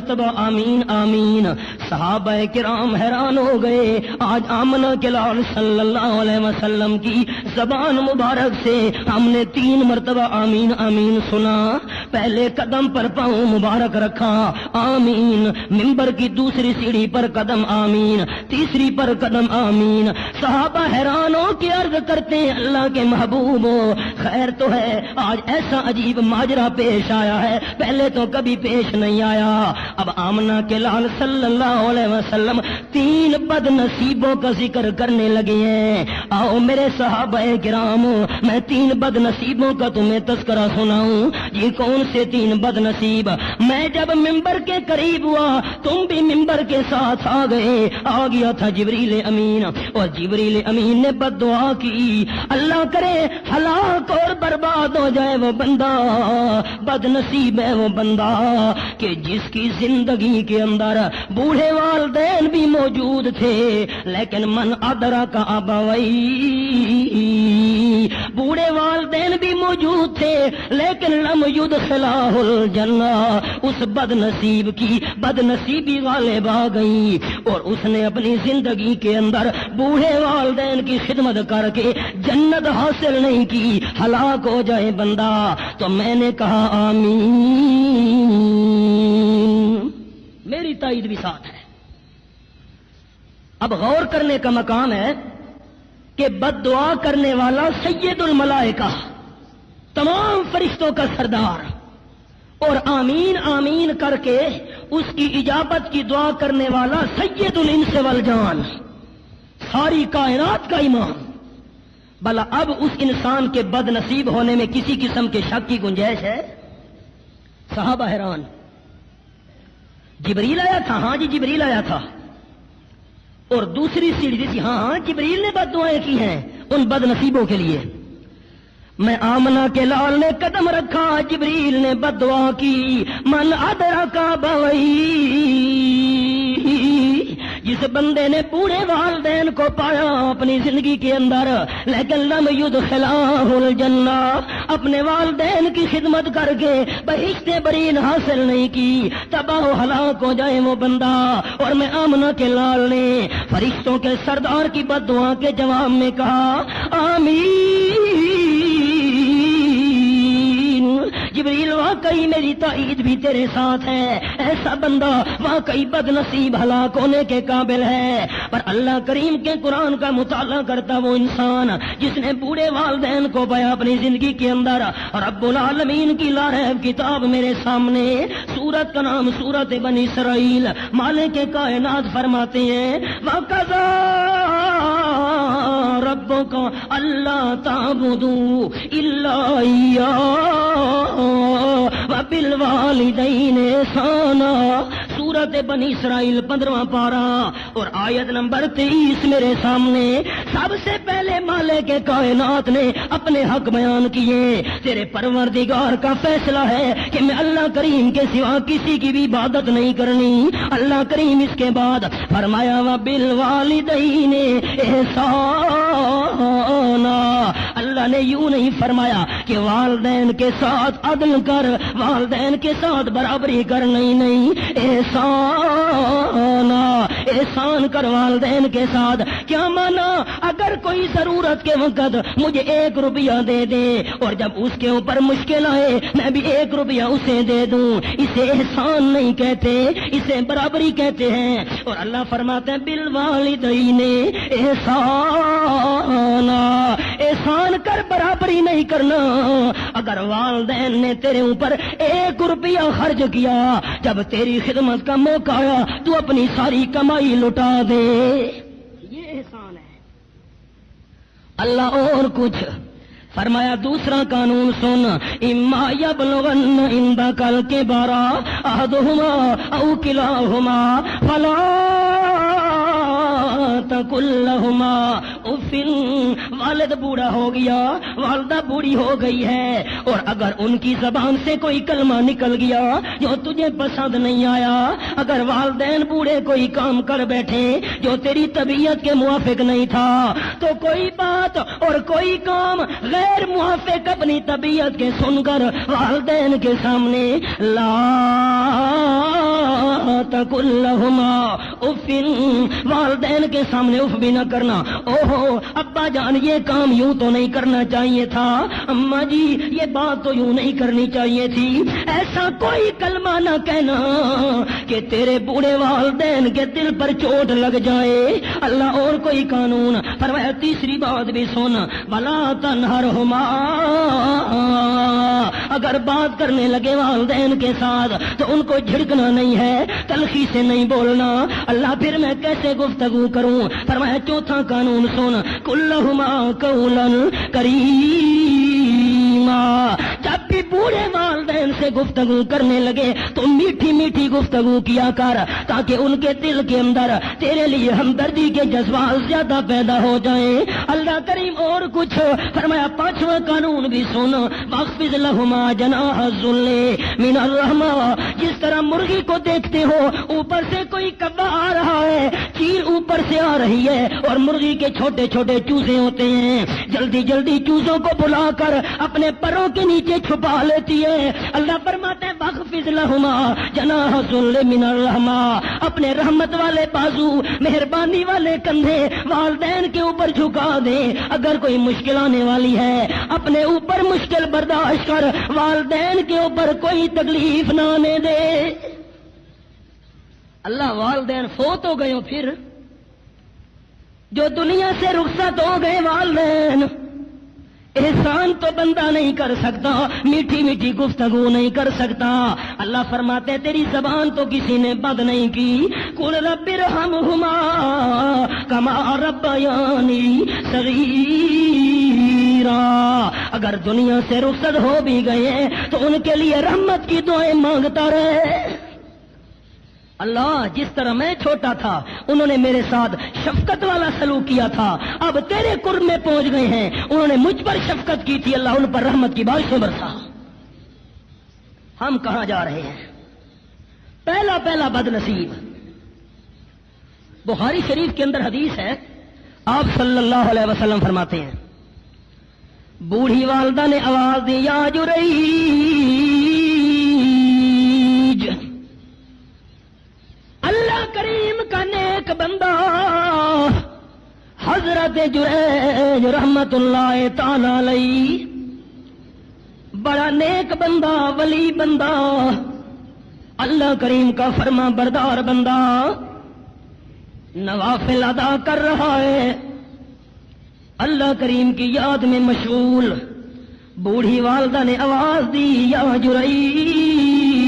مرتبہ آمین آمین۔ صحابہ کرام حیران ہو گئے، آج آمنہ کے لال صلی اللہ علیہ وسلم کی زبان مبارک سے ہم نے 3 مرتبہ آمین آمین سنا۔ پہلے قدم پر پاؤں مبارک رکھا، آمین۔ منبر کی دوسری سیڑھی پر قدم آمین، تیسری پر قدم آمین۔ صحابہ حیران ہو کے عرض کرتے ہیں اللہ کے محبوب خیر تو ہے، آج ایسا عجیب ماجرا پیش آیا ہے، پہلے تو کبھی پیش نہیں آیا۔ اب آمنہ کے لال صلی اللہ علیہ وسلم 3 بد نصیبوں کا ذکر کرنے لگے ہیں۔ آؤ میرے صحابہ کرام، میں 3 بد نصیبوں کا تمہیں تذکرہ سناؤں۔ یہ کون سے 3 بد نصیب؟ میں جب منبر کے قریب ہوا تم بھی منبر کے ساتھ آ گئے، آ گیا تھا جبریل امین، اور جبریل امین نے بد دعا کی، اللہ کرے ہلاک اور برباد ہو جائے وہ بندہ، بد نصیب ہے وہ بندہ کہ جس کی زندگی کے اندر بوڑھے والدین بھی موجود تھے لیکن من ادرک ابویہ، بوڑھے والدین بھی موجود تھے لیکن لم یدخلہ الجنہ، اس بد نصیب کی بد نصیبی غالب آ گئی اور اس نے اپنی زندگی کے اندر بوڑھے والدین کی خدمت کر کے جنت حاصل نہیں کی، ہلاک ہو جائے بندہ۔ تو میں نے کہا آمین، میری تائید بھی ساتھ ہے۔ اب غور کرنے کا مقام ہے کہ بد دعا کرنے والا سید الملائکہ، تمام فرشتوں کا سردار، اور آمین آمین کر کے اس کی اجابت کی دعا کرنے والا سید الانس والجان، ساری کائنات کا امام۔ بھلا اب اس انسان کے بد نصیب ہونے میں کسی قسم کے شک کی گنجائش ہے؟ صحابہ حیران۔ جبریل آیا تھا؟ ہاں جی جبریل آیا تھا۔ اور دوسری سیڑھی تھی؟ ہاں جبریل نے بد دعائیں کی ہیں ان بد نصیبوں کے لیے۔ میں آمنہ کے لال نے قدم رکھا، جبریل نے بد دعا کی، من ادرک ابویہ، جس بندے نے بوڑھے والدین کو پایا اپنی زندگی کے اندر لیکن لم یدخلہ الجنہ، اپنے والدین کی خدمت کر کے بہشت برین حاصل نہیں کی، تباہ و ہلاک ہو جائے وہ بندہ۔ اور میں آمنہ کے لال نے فرشتوں کے سردار کی بد دعا کے جواب میں کہا آمین۔ جبریل واقعی میری تائید بھی تیرے ساتھ ہے، ایسا بندہ واقعی بد نصیب ہلاک ہونے کے قابل ہے۔ پر اللہ کریم کے قرآن کا مطالعہ کرتا وہ انسان جس نے بوڑھے والدین کو پایا اپنی زندگی کے اندر، رب العالمین کی لاریب کتاب میرے سامنے، سورت کا نام سورت بنی اسرائیل، مالک کائنات فرماتے ہیں وَقَضَىٰ رَبُّكَ أَلَّا تَعْبُدُوا إِلَّا إِيَّاهُ وَبِالْوَالِدَيْنِ إِحْسَانًا، سورت بنی اسرائیل 15واں پارہ اور آیت نمبر 23 میرے سامنے۔ سب سے پہلے مالک کے کائنات نے اپنے حق بیان کیے، تیرے پروردگار کا فیصلہ ہے کہ میں اللہ کریم کے سوا کسی کی بھی عبادت نہیں کرنی۔ اللہ کریم اس کے بعد فرمایا وَبِالْوَالِدَيْنِ إِحْسَانًا، اللہ نے یوں نہیں فرمایا کہ والدین کے ساتھ عدل کر، والدین کے ساتھ برابری کر، نہیں، احسان کر والدین کے ساتھ۔ کیا مانا؟ اگر کوئی ضرورت کے وقت مجھے 1 روپیہ دے دے اور جب اس کے اوپر مشکل آئے میں بھی 1 روپیہ اسے دے دوں، اسے احسان نہیں کہتے، اسے برابری کہتے ہیں۔ اور اللہ فرماتے ہیں بالوالدین احسانا، احسان کر، برابری نہیں کرنا۔ اگر والدین نے تیرے اوپر 1 روپیہ خرچ کیا، جب تیری خدمت کا موقع آیا تو اپنی ساری کمائی لٹا دے، یہ احسان ہے۔ اللہ اور کچھ فرمایا دوسرا قانون سن، اما یبلغن عندک الکبر احدہما او کلاہما فلا تقل لہما اف، والد بوڑھا ہو گیا، والدہ بوڑھی ہو گئی ہے، اور اگر ان کی زبان سے کوئی کلمہ نکل گیا جو تجھے پسند نہیں آیا، اگر والدین بوڑھے کوئی کام کر بیٹھے جو تیری طبیعت کے موافق نہیں تھا، تو کوئی بات اور کوئی کام غیر موافق اپنی طبیعت کے سن کر والدین کے سامنے لا تقل لهما اف، والدین کے سامنے اف بھی نہ کرنا. اوہو ابا جان یہ کام یوں تو نہیں کرنا چاہیے تھا، اماں جی یہ بات تو یوں نہیں کرنی چاہیے تھی. ایسا کوئی کلمہ نہ کہنا کہ تیرے بوڑھے والدین کے دل پر چوٹ لگ جائے. اللہ اور کوئی قانون فرمایا. تیسری بات بھی سن، ولا تنہرہما، اگر بات کرنے لگے والدین کے ساتھ تو ان کو جھڑکنا نہیں ہے، تلخی سے نہیں بولنا. اللہ پھر میں کیسے گفتگو کروں؟ فرمایا چوتھا قانون سن، قل لہما قولا کریما، جب بھی بوڑھے والدین سے گفتگو کرنے لگے تو میٹھی میٹھی گفتگو کیا کر، تاکہ ان کے دل کے اندر تیرے لیے ہمدردی کے جذبات زیادہ پیدا ہو جائیں. اللہ کریم اور کچھ فرمایا. پانچواں قانون بھی سن، واخفض لہما جناح الذل من الرحمہ، جس طرح مرغی کو دیکھتے ہو اوپر سے کوئی کبا آ رہا ہے، چیر اوپر سے آ رہی ہے اور مرغی کے چھوٹے چھوٹے چوزے ہوتے ہیں، جلدی جلدی چوزوں کو بلا کر اپنے پروں کے نیچے چھپا لیتی ہے. اللہ فرماتے ہیں واخفض لہما جناح الذل من الرحمہ، اپنے رحمت والے بازو، مہربانی والے کندھے والدین کے اوپر جھکا دے. اگر کوئی مشکل آنے والی ہے اپنے اوپر مشکل برداشت کر، والدین کے اوپر کوئی تکلیف نہ آنے دے. اللہ والدین فوت ہو گئے ہو، پھر جو دنیا سے رخصت ہو گئے والدین، احسان تو بندہ نہیں کر سکتا، میٹھی میٹھی گفتگو نہیں کر سکتا. اللہ فرماتے تیری زبان تو کسی نے بند نہیں کی. قل رب ارحمہما کما ربیانی صغیرا، اگر دنیا سے رخصت ہو بھی گئے تو ان کے لیے رحمت کی دعائیں مانگتا رہے. اللہ جس طرح میں چھوٹا تھا انہوں نے میرے ساتھ شفقت والا سلوک کیا تھا، اب تیرے قرب میں پہنچ گئے ہیں، انہوں نے مجھ پر شفقت کی تھی، اللہ ان پر رحمت کی بارشیں برسا. ہم کہاں جا رہے ہیں؟ پہلا بد نصیب. بخاری شریف کے اندر حدیث ہے، آپ صلی اللہ علیہ وسلم فرماتے ہیں بوڑھی والدہ نے آواز دی یا جریج، اللہ کریم کا نیک بندہ حضرت جریج رحمت اللہ تعالی علیہ، بڑا نیک بندہ، ولی بندہ، اللہ کریم کا فرما بردار بندہ، نوافل ادا کر رہا ہے، اللہ کریم کی یاد میں مشغول. بوڑھی والدہ نے آواز دی یا جریج،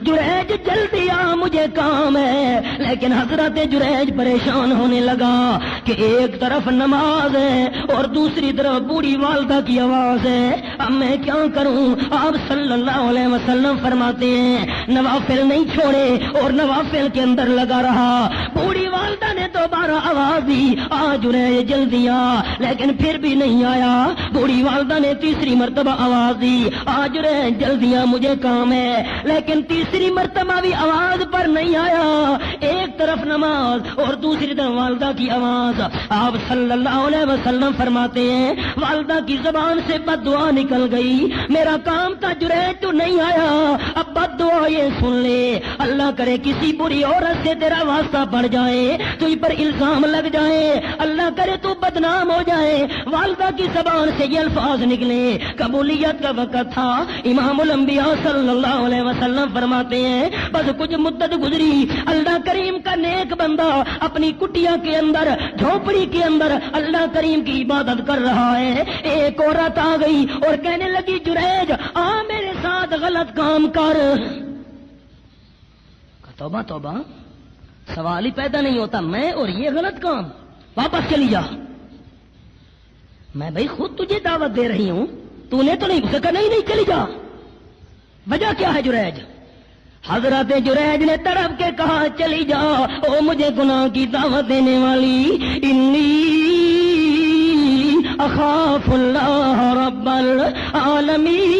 جریج جلدی آ مجھے کام ہے. لیکن حضرت جریج پریشان ہونے لگا کہ ایک طرف نماز ہے اور دوسری طرف بوڑھی والدہ کی آواز ہے، اب میں کیا کروں؟ آپ صلی اللہ علیہ وسلم فرماتے ہیں نوافل نہیں چھوڑے اور نوافل کے اندر لگا رہا. بوڑھی والدہ نے دوبارہ آواز دی آ جریج جلدی آ، لیکن پھر بھی نہیں آیا. بوڑھی والدہ نے تیسری مرتبہ آواز دی آ جریج جلدی آ مجھے کام ہے، لیکن تیسری مرتبہ بھی آواز پر نہیں آیا. ایک طرف نماز اور دوسری طرف والدہ کی آواز. آپ صلی اللہ علیہ وسلم فرماتے ہیں والدہ کی زبان سے بد دعا نکل گئی، میرا کام تھا جریج تو نہیں آیا، اب بد دعا یہ سن لے، اللہ کرے کسی بری عورت سے تیرا واسطہ پڑ جائے، تجھ پر الزام لگ جائے، اللہ کرے تو بدنام ہو جائے. والدہ کی زبان سے یہ الفاظ نکلے. قبولیت کا وقت تھا. امام الانبیاء صلی اللہ علیہ وسلم فرماتے ہیں بس کچھ مدت گزری، اللہ کریم کا نیک بندہ اپنی کٹیا کے اندر، جھونپڑی کے اندر اللہ کریم کی عبادت کر رہا ہے. ایک عورت آ گئی اور کہنے لگی جریج آ میرے ساتھ غلط کام کر. توبہ توبہ، سوال ہی پیدا نہیں ہوتا، میں اور یہ غلط کام، واپس چلی جا. میں بھائی خود تجھے دعوت دے رہی ہوں، تو نے تو نہیں کہا نہیں چلی جا. وجہ کیا ہے جریج؟ حضرت جریج نے تڑپ کے کہا چلی جا او مجھے گناہ کی دعوت دینے والی، انی اخاف اللہ رب العالمین.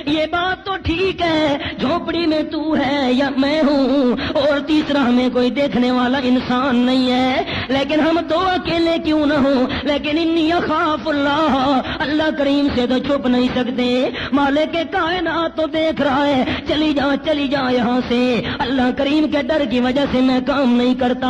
یہ بات تو ٹھیک ہے جھونپڑی میں تو ہے یا میں ہوں، او اور تیسرا ہمیں کوئی دیکھنے والا انسان نہیں ہے، لیکن ہم دو اکیلے کیوں نہ ہوں، لیکن انی اخاف اللہ، اللہ کریم سے تو چھپ نہیں سکتے، مالک کائنات تو دیکھ رہا ہے، چلی جا یہاں سے، اللہ کریم کے ڈر کی وجہ سے میں کام نہیں کرتا۔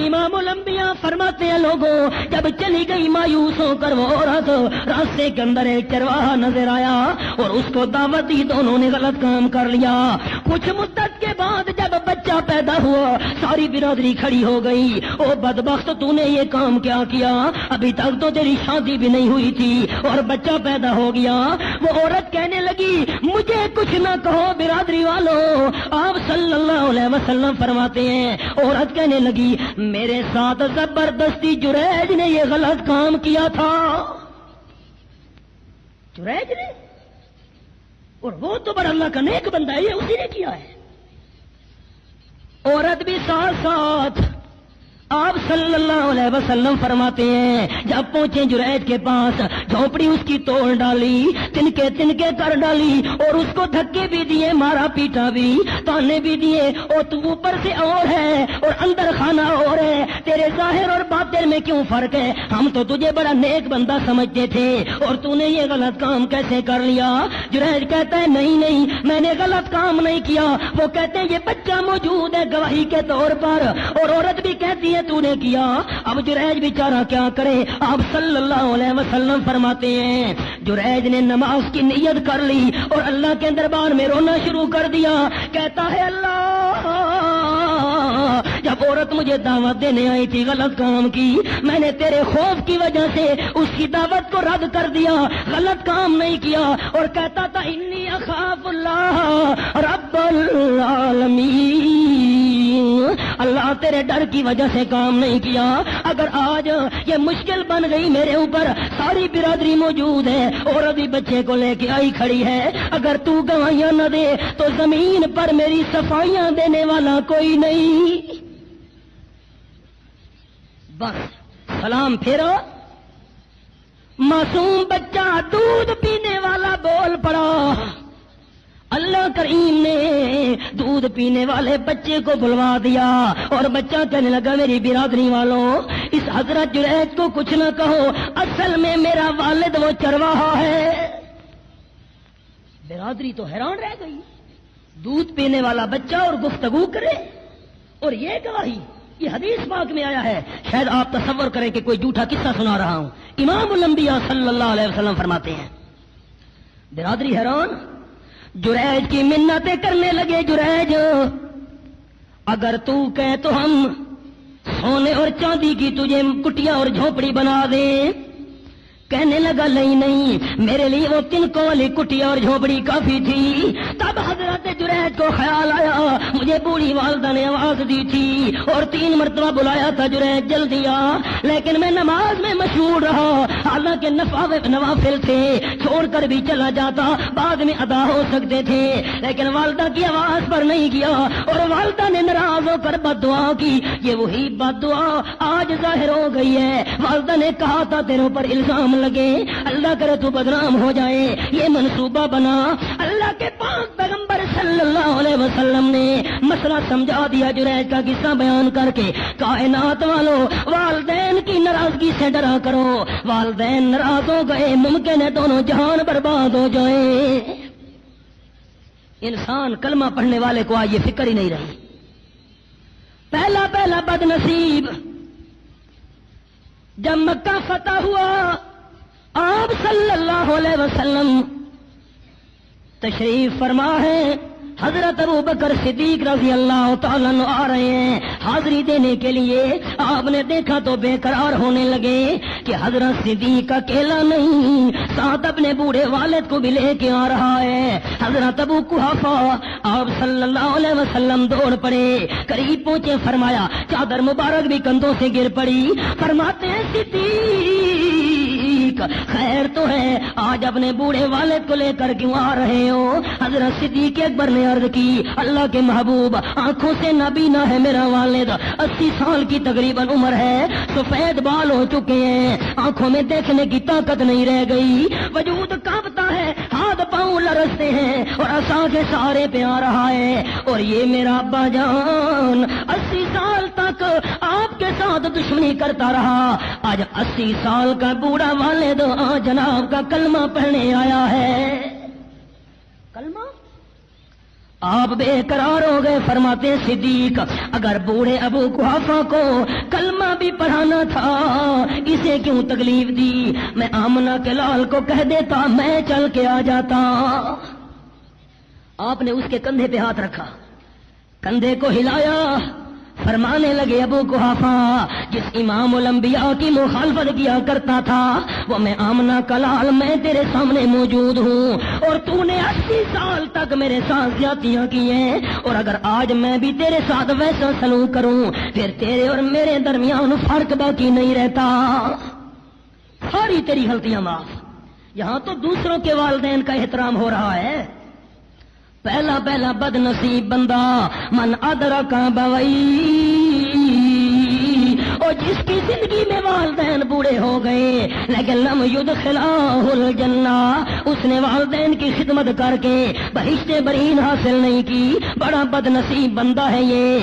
امام الانبیاء فرماتے ہیں لوگوں جب چلی گئی مایوس ہو کر وہ عورت، راستے کے اندر ایک چرواہا نظر آیا اور اس کو دعوت دی، دونوں نے غلط کام کر لیا۔ کچھ مدت کے بعد جب بچہ پیدا ہوا ساری برادری کھڑی ہو گئی، او بدبخت تو نے یہ کام کیا، ابھی تک تو تیری شادی بھی نہیں ہوئی تھی اور بچہ پیدا ہو گیا۔ وہ عورت کہنے لگی مجھے کچھ نہ کہو برادری والوں، آپ صلی اللہ علیہ وسلم فرماتے ہیں عورت کہنے لگی میرے ساتھ زبردستی جریج نے یہ غلط کام کیا تھا، جریج نے، اور وہ تو بڑا اللہ کا نیک بندہ ہے، یہ اسی نے کیا ہے۔ عورت بھی ساتھ ساتھ آپ صلی اللہ علیہ وسلم فرماتے ہیں جب پہنچے جریج کے پاس، جھونپڑی اس کی توڑ ڈالی، تنکے کر ڈالی اور اس کو دھکے بھی دیے، مارا پیٹا بھی، تانے بھی دیے، اور تو اوپر سے اور ہے اور اندر خانہ اور ہے، تیرے ظاہر اور باطن میں کیوں فرق ہے؟ ہم تو تجھے بڑا نیک بندہ سمجھتے تھے اور تو نے یہ غلط کام کیسے کر لیا؟ جریج کہتا ہے نہیں میں نے غلط کام نہیں کیا۔ وہ کہتے ہیں یہ بچہ موجود ہے گواہی کے طور پر، اور عورت بھی کہتی ہے تو نے کیا۔ اب جریج بیچارہ کیا کرے؟ آپ صلی اللہ علیہ وسلم فرماتے ہیں جریج نے نماز کی نیت کر لی اور اللہ کے دربار میں رونا شروع کر دیا، کہتا ہے اللہ جب عورت مجھے دعوت دینے آئی تھی غلط کام کی، میں نے تیرے خوف کی وجہ سے اس کی دعوت کو رد کر دیا، غلط کام نہیں کیا، اور کہتا تھا انی اخاف اللہ رب العالمین، اللہ تیرے ڈر کی وجہ سے کام نہیں کیا۔ اگر آج یہ مشکل بن گئی میرے اوپر، ساری برادری موجود ہے، عورت بھی بچے کو لے کے آئی کھڑی ہے، اگر تو گواہیاں نہ دے تو زمین پر میری صفائیاں دینے والا کوئی نہیں۔ بس سلام پھیرو، معصوم بچہ دودھ پینے والا بول پڑا۔ اللہ کریم نے دودھ پینے والے بچے کو بلوا دیا اور بچہ کہنے لگا میری برادری والوں اس حضرت جریج کو کچھ نہ کہو، اصل میں میرا والد وہ چرواہا ہے۔ برادری تو حیران رہ گئی، دودھ پینے والا بچہ اور گفتگو کرے اور یہ گواہی، یہ حدیث پاک میں آیا ہے، شاید آپ تصور کریں کہ کوئی جھوٹا قصہ سنا رہا ہوں۔ امام الانبیاء صلی اللہ علیہ وسلم فرماتے ہیں برادری حیران، جریج کی منتیں کرنے لگے، جریج اگر تو کہے تو ہم سونے اور چاندی کی تجھے کٹیا اور جھونپڑی بنا دیں۔ کہنے لگا نہیں میرے لیے وہ تنکوں والی کٹیا اور جھونپڑی کافی تھی۔ تب حضرت جریج کو خیال آیا مجھے بوڑھی والدہ نے آواز دی تھی اور 3 مرتبہ بلایا تھا جریج جلدی آ، لیکن میں نماز میں مشغول رہا، حالانکہ نوافل تھے، چھوڑ کر بھی چلا جاتا، بعد میں ادا ہو سکتے تھے، لیکن والدہ کی آواز پر نہیں گیا اور والدہ نے ناراض ہو کر بد دعا کی۔ یہ وہی بد دعا آج ظاہر ہو گئی ہے۔ والدہ نے کہا تھا تیرے اوپر الزام لگے، اللہ کرے تو بدنام ہو جائے، یہ منصوبہ بنا۔ اللہ کے پاک پیغمبر صلی اللہ علیہ وسلم نے مسئلہ سمجھا دیا، جریج کا قصہ بیان کر کے کائنات والوں والدین کی ناراضگی سے ڈرا کرو، والدین ناراض ہو گئے ممکن ہے دونوں جہان برباد ہو جائیں۔ انسان کلمہ پڑھنے والے کو آج یہ فکر ہی نہیں رہی۔ پہلا بد نصیب جب مکہ فتح ہوا، آپ صلی اللہ علیہ وسلم تشریف فرما ہے، حضرت ابو بکر صدیق رضی اللہ تعالیٰ عنہ آ رہے ہیں حاضری دینے کے لیے۔ آپ نے دیکھا تو بے قرار ہونے لگے کہ حضرت صدیق اکیلا نہیں، ساتھ اپنے بوڑھے والد کو بھی لے کے آ رہا ہے۔ حضرت ابو قحافہ آپ صلی اللہ علیہ وسلم دوڑ پڑے، قریب پہنچے، فرمایا چادر مبارک بھی کندھوں سے گر پڑی، فرماتے ہیں صدیق خیر تو ہے، آج اپنے بوڑھے والد کو لے کر کیوں آ رہے ہو؟ حضرت صدیق اکبر نے عرض کی اللہ کے محبوب آنکھوں سے نابینا ہے میرا والد، 80 سال کی تقریباً عمر ہے، سفید بال ہو چکے ہیں، آنکھوں میں دیکھنے کی طاقت نہیں رہ گئی، وجود کانپتا ہے، ہاتھ پاؤں لرزتے ہیں اور عصا کے سہارے پہ آ رہا ہے، اور یہ میرا ابا جان 80 سال تک آپ کے ساتھ دشمنی کرتا رہا، آج 80 سال کا بوڑھا والد جناب کا کلمہ پڑھنے آیا ہے۔ کلمہ آپ بے قرار ہو گئے۔ فرماتے صدیق اگر بوڑھے ابو قحافہ کو کلمہ بھی پڑھانا تھا اسے کیوں تکلیف دی؟ میں آمنہ کے لال کو کہہ دیتا، میں چل کے آ جاتا۔ آپ نے اس کے کندھے پہ ہاتھ رکھا، کندھے کو ہلایا، فرمانے لگے ابو قحافہ جس امام الانبیاء کی مخالفت کیا کرتا تھا وہ میں آمنہ کا لال، میں تیرے سامنے موجود ہوں، اور تو نے 80 سال تک میرے ساتھ زیادتیاں کی ہیں، اور اگر آج میں بھی تیرے ساتھ ویسا سلوک کروں پھر تیرے اور میرے درمیان فرق باقی نہیں رہتا، ساری تیری غلطیاں معاف۔ یہاں تو دوسروں کے والدین کا احترام ہو رہا ہے۔ پہلا بد نصیب بندہ من ادرک بوئی، اور جس کی زندگی میں والدین بوڑھے ہو گئے لیکن لم یدخلہ الجنہ، اس نے والدین کی خدمت کر کے بہشت برین حاصل نہیں کی، بڑا بد نصیب بندہ ہے یہ۔